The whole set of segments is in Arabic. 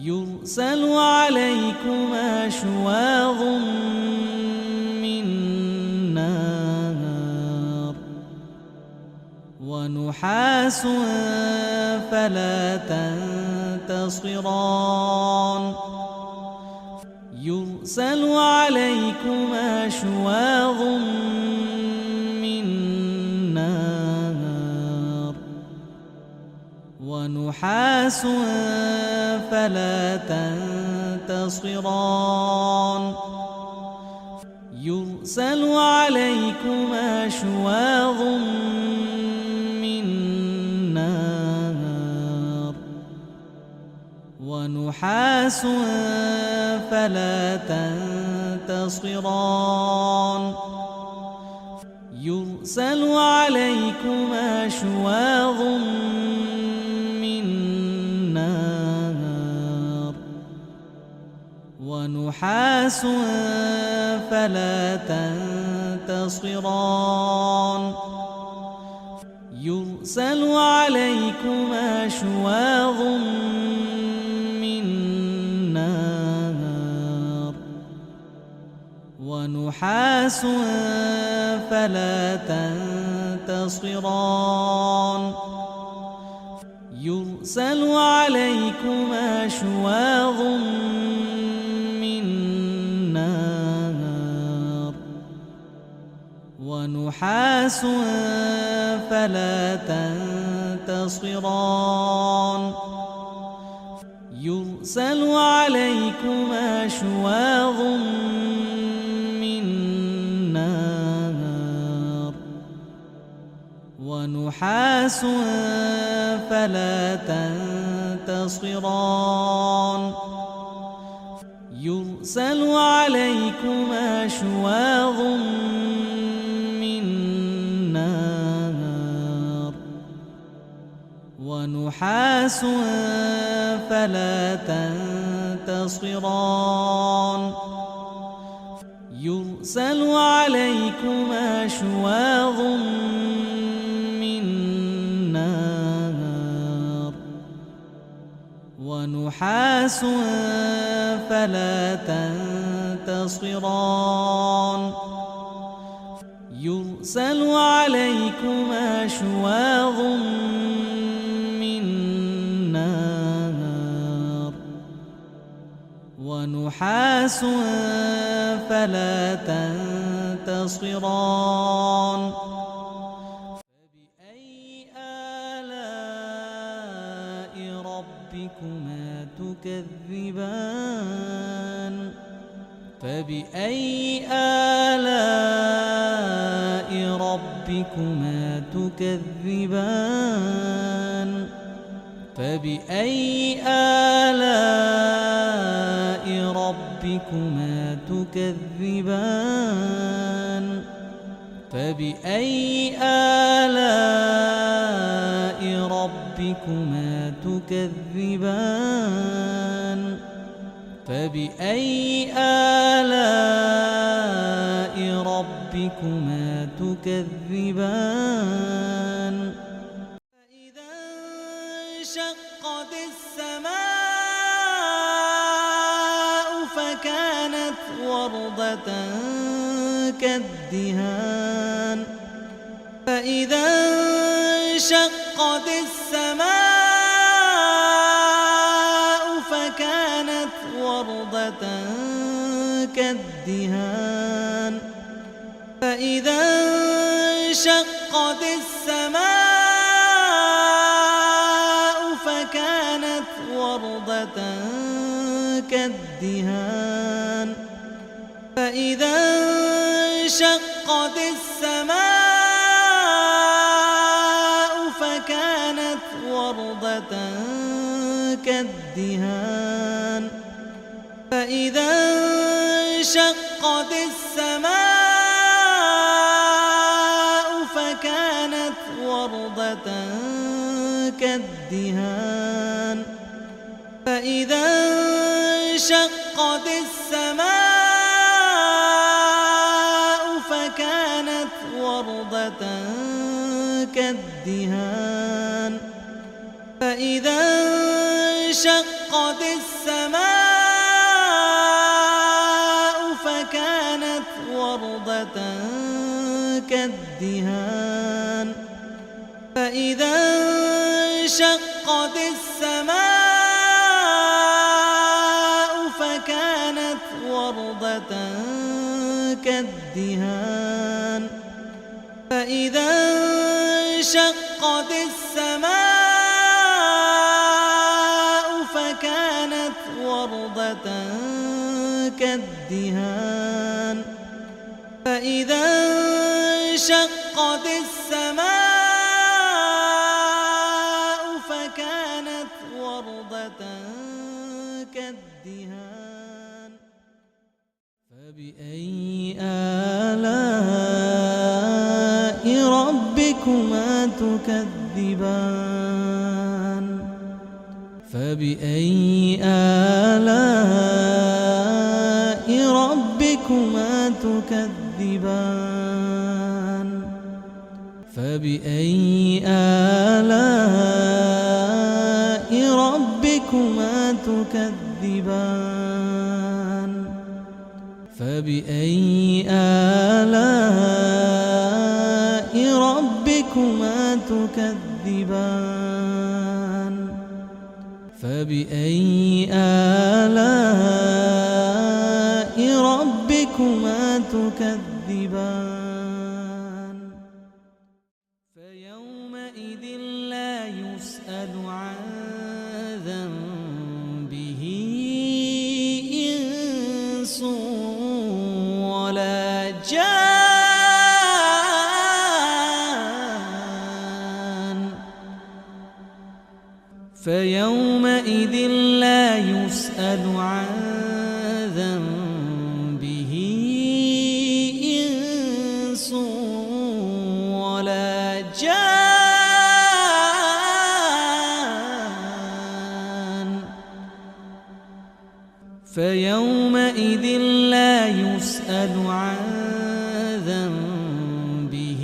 يرسل عليكما شواظ من نار ونحاس فلا تنتصران يرسل عليكما شواظ من نار ونحاس فلا تنتصران يرسل عليكما شواظ من نار ونحاس فلا تنتصران يرسل عليكما شواظ من نار ونحاس فلا تنتصران يرسل عليكما شواظ من نار ونحاس فلا تنتصران يرسل عليكما شواظ من نار ونحاس فلا تنتصران يرسل عليكما شواظ من نار ونحاس فلا تنتصران يرسل عليكما شواظ من نار ونحاس فلا تنتصران يرسل عليكما شواظ من نار ونحاس فلا تنتصران يرسل عليكما شواظ من نار ونحاس فلا تنتصران فبأي آلاء ربكما تكذبان فبأي آلاء ربكما تكذبان فبأي آلاء ربكما تكذبان فبأي آلاء ربكما تكذبان فبأي آلاء ربكما تكذبان فإذا انشقت السماء فكانت وردة كالدهان فإذا انشقت السماء فكانت وردة كالدهان فإذا انشقت السماء فكانت وردة كالدهان فإذا انشقت السماء فكانت وردة كالدهان فإذا انشقت السماء فكانت وردة كالدهان فإذا انشقت السماء فكانت وردة كالدهان فإذا انشقت السماء كالدهان فإذا انشقت السماء فكانت وردة كالدهان فإذا انشقت السماء فكانت وردة كالدهان فإذا انشقت السماء فكانت وردة كالدهان فبأي آلاء ربكما تكذبان فبأي آلاء ربكما تكذبان فبأي آلاء ربكما تكذبان فبأي آلاء ربكما تكذبان فبأي آلاء ربكما تكذبان فيومئذ لا يسأل عن ذنبه إنس ولا جان فيومئذ لا يسأل عن ذنبه إنس ولا جان فيومئذ لا يسأل عن ذنبه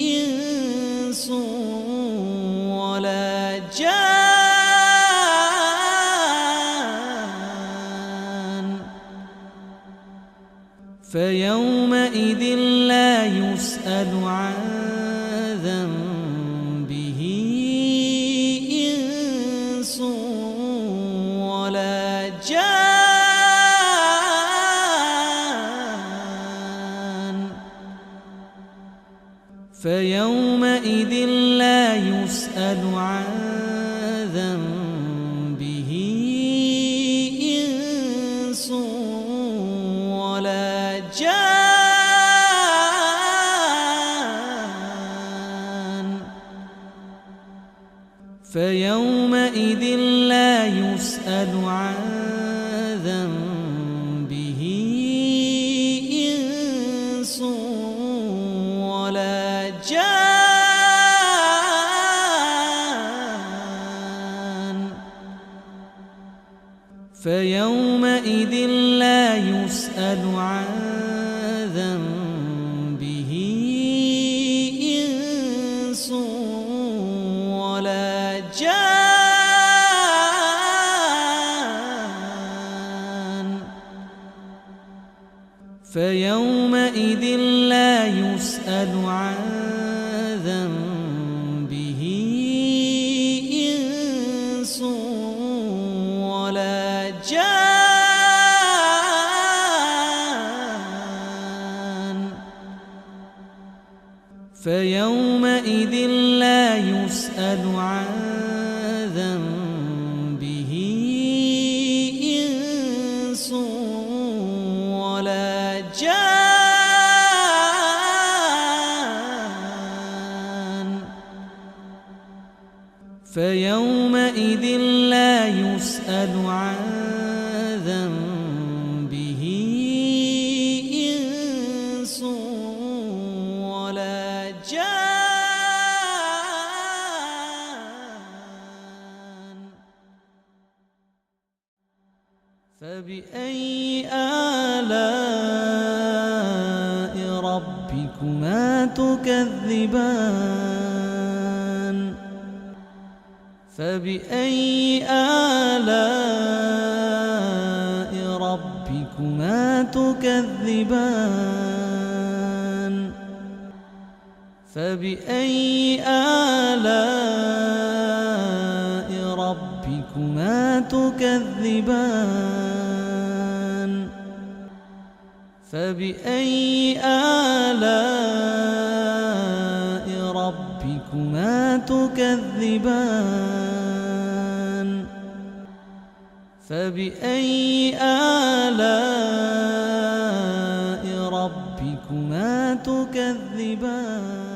إنس ولا جان فيومئذ لا يسأل عن ذنبه إنس ولا جان فيومئذ لا يسأل عن ذنبه إنس ولا جان فيومئذ لا يسأل عن ذنبه إنس ولا جان فيومئذ لا يسأل عن ذنبه إنس ولا جان فيومئذ لا يسأل عن ذنبه إنس ولا جان فيومئذ لا يسأل عن ذنبه إنس ولا جان فيومئذ لا يسأل عن ذنبه إنس ولا جان فبأي آلاء ربكما تكذبان فبأي آلاء ربكما تكذبان فبأي آلاء ربكما تكذبان فبأي آلاء ربكما تكذبان فبأي آلاء ربكما تكذبان